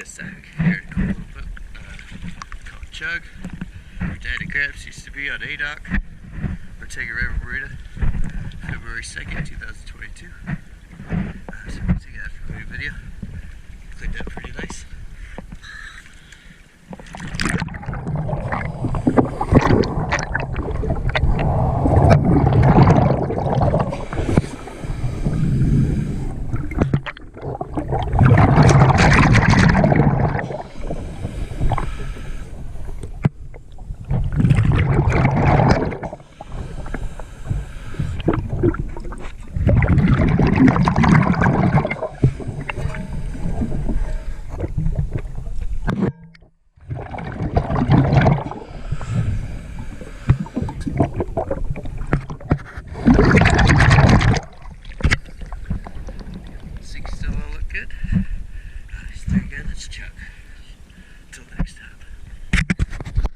this here, a cool little boat called Chug. Where Daddy Craps used to be on ADOC. Ortega River Burrito, February 2nd, 2022. So we're going to take an after video. Cleaned up pretty nice. Sinks still all look good. There again, that's Chug.